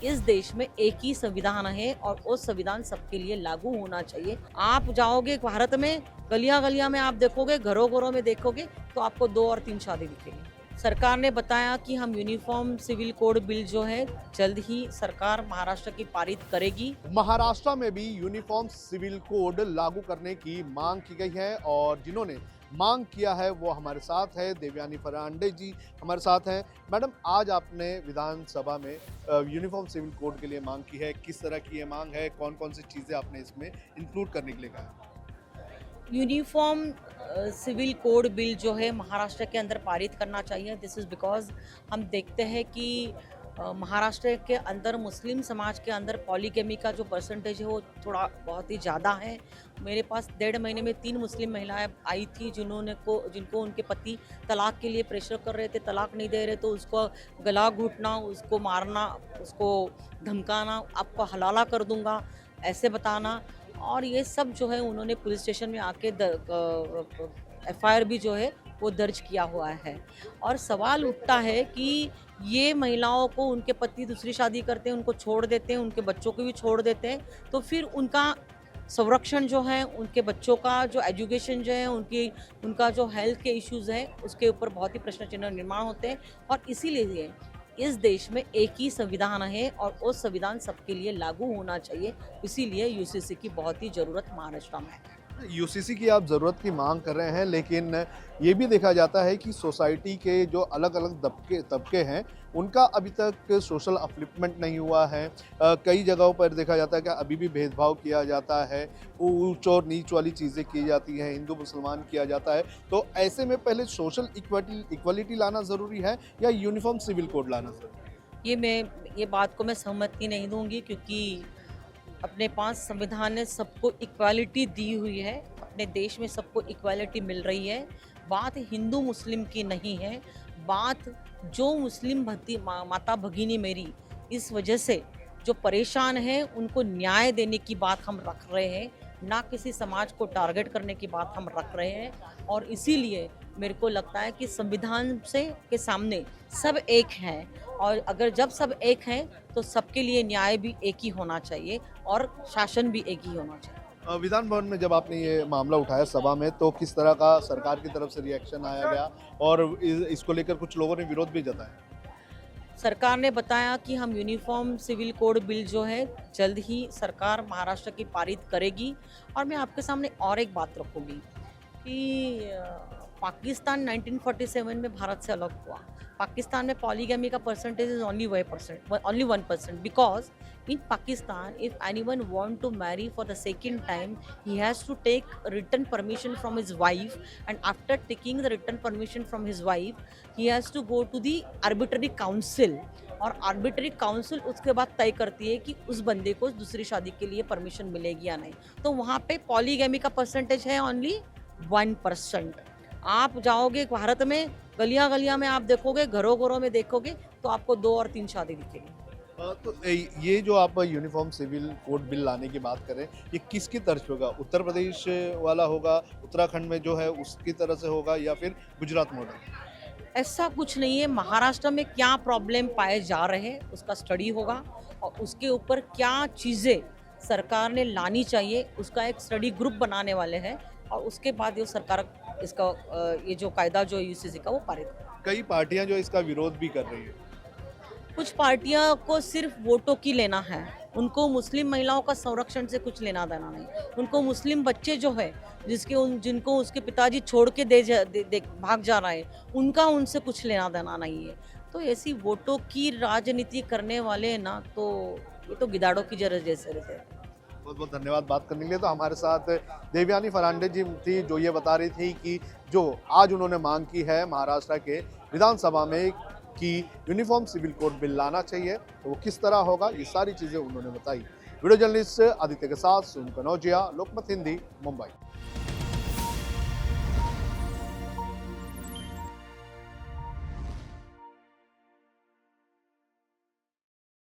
इस देश में एक ही संविधान है और वो संविधान सबके लिए लागू होना चाहिए। आप जाओगे भारत में, गलियां-गलियां में आप देखोगे, घरों-घरों में देखोगे तो आपको 2 और 3 शादी दिखेगी। सरकार ने बताया कि हम यूनिफॉर्म सिविल कोड बिल जो है जल्द ही सरकार महाराष्ट्र की पारित करेगी। महाराष्ट्र में भी यूनिफॉर्म सिविल कोड लागू करने की मांग की गई है और जिन्होंने मांग किया है वो हमारे साथ है। देवयानी फर्नांडिस जी हमारे साथ हैं। मैडम, आज आपने विधानसभा में यूनिफॉर्म सिविल कोड के लिए मांग की है। किस तरह की ये मांग है, कौन कौन सी चीज़ें आपने इसमें इंक्लूड करने के लिए कहा? यूनिफॉर्म सिविल कोड बिल जो है महाराष्ट्र के अंदर पारित करना चाहिए। दिस इज़ बिकॉज हम देखते हैं कि महाराष्ट्र के अंदर मुस्लिम समाज के अंदर पॉलीगेमी का जो परसेंटेज है वो थोड़ा बहुत ही ज़्यादा है। मेरे पास 1.5 महीने में 3 मुस्लिम महिलाएं आई थी जिनको उनके पति तलाक के लिए प्रेशर कर रहे थे, तलाक नहीं दे रहे तो उसको गला घूटना, उसको मारना, उसको धमकाना, आपको हलाला कर दूंगा ऐसे बताना। और ये सब जो है उन्होंने पुलिस स्टेशन में आके एफआईआर भी जो है वो दर्ज किया हुआ है। और सवाल उठता है कि ये महिलाओं को उनके पति दूसरी शादी करते हैं, उनको छोड़ देते हैं, उनके बच्चों को भी छोड़ देते हैं, तो फिर उनका संरक्षण जो है, उनके बच्चों का जो एजुकेशन जो है, उनका जो हेल्थ के इश्यूज़ हैं उसके ऊपर बहुत ही प्रश्न चिन्ह निर्माण होते हैं। और इसीलिए इस देश में एक ही संविधान है और वो संविधान सबके लिए लागू होना चाहिए। इसीलिए यूसीसी की बहुत ही ज़रूरत महाराष्ट्र में है। यूसीसी की आप ज़रूरत की मांग कर रहे हैं, लेकिन ये भी देखा जाता है कि सोसाइटी के जो अलग-अलग तबके हैं, उनका अभी तक सोशल अपलिफ्टमेंट नहीं हुआ है। कई जगहों पर देखा जाता है कि अभी भी भेदभाव किया जाता है, ऊँच और नीच वाली चीज़ें की जाती हैं, हिंदू मुसलमान किया जाता है। तो ऐसे में पहले सोशल इक्वालिटी लाना ज़रूरी है या यूनिफॉर्म सिविल कोड लाना ज़रूरी है? ये बात को मैं सहमति नहीं दूंगी, क्योंकि अपने पास संविधान ने सबको इक्वालिटी दी हुई है। अपने देश में सबको इक्वालिटी मिल रही है। बात हिंदू मुस्लिम की नहीं है, बात जो मुस्लिम माता भगिनी मेरी इस वजह से जो परेशान है उनको न्याय देने की बात हम रख रहे हैं, ना किसी समाज को टारगेट करने की बात हम रख रहे हैं। और इसीलिए मेरे को लगता है कि संविधान से के सामने सब एक हैं, और अगर जब सब एक हैं तो सबके लिए न्याय भी एक ही होना चाहिए और शासन भी एक ही होना चाहिए। विधान भवन में जब आपने ये मामला उठाया सभा में, तो किस तरह का सरकार की तरफ से रिएक्शन आया गया और इसको लेकर कुछ लोगों ने विरोध भी जताया? सरकार ने बताया कि हम यूनिफॉर्म सिविल कोड बिल जो है जल्द ही सरकार महाराष्ट्र की पारित करेगी। और मैं आपके सामने और एक बात रखूंगी कि पाकिस्तान 1947 में भारत से अलग हुआ। पाकिस्तान में पॉलीगैमी का percentage is only 1%, because in Pakistan if anyone want to marry for the second time he has to take written permission from his wife, and after taking the written permission from his wife he has to go to the arbitrary council, और arbitrary council उसके बाद तय करती है कि उस बंदे को दूसरी शादी के लिए परमिशन मिलेगी या नहीं। तो वहाँ पे पॉलीगैमी का परसेंटेज है ओनली 1%। आप जाओगे भारत में, गलियां में आप देखोगे, घरों में देखोगे तो आपको 2 और 3 शादी दिखेगी। तो ये जो आप यूनिफॉर्म सिविल कोड बिल लाने की बात करें, ये किसकी तर्ज पे होगा? उत्तर प्रदेश वाला होगा, उत्तराखंड में जो है उसकी तरह से होगा या फिर गुजरात मॉडल? ऐसा कुछ नहीं है। महाराष्ट्र में क्या प्रॉब्लम पाए जा रहे हैं उसका स्टडी होगा, और उसके ऊपर क्या चीज़ें सरकार ने लानी चाहिए उसका एक स्टडी ग्रुप बनाने वाले हैं, और उसके बाद ये सरकार इसका ये जो कायदा जो यूसीसी का वो पारित करेगी। कई पार्टियां जो इसका विरोध भी कर रही है। कुछ पार्टियां को सिर्फ वोटों की लेना है, उनको मुस्लिम महिलाओं का संरक्षण से कुछ लेना देना नहीं। उनको मुस्लिम बच्चे जो है जिनको उसके पिताजी छोड़ के भाग जा रहा है, उनका उनसे कुछ लेना देना नहीं है। तो ऐसी वोटों की राजनीति करने वाले ना, तो ये तो गिदाड़ों की जरह जैसे रहते हैं। बहुत बहुत धन्यवाद बात करने के लिए। तो हमारे साथ देवयानी फर्नांडिस जी थी, जो ये बता रही थी कि जो आज उन्होंने मांग की है महाराष्ट्र के विधानसभा में कि यूनिफॉर्म सिविल कोड बिल लाना चाहिए, तो वो किस तरह होगा, ये सारी चीज़ें उन्होंने बताई। वीडियो जर्नलिस्ट आदित्य के साथ सुन कनौजिया, लोकमत हिंदी, मुंबई।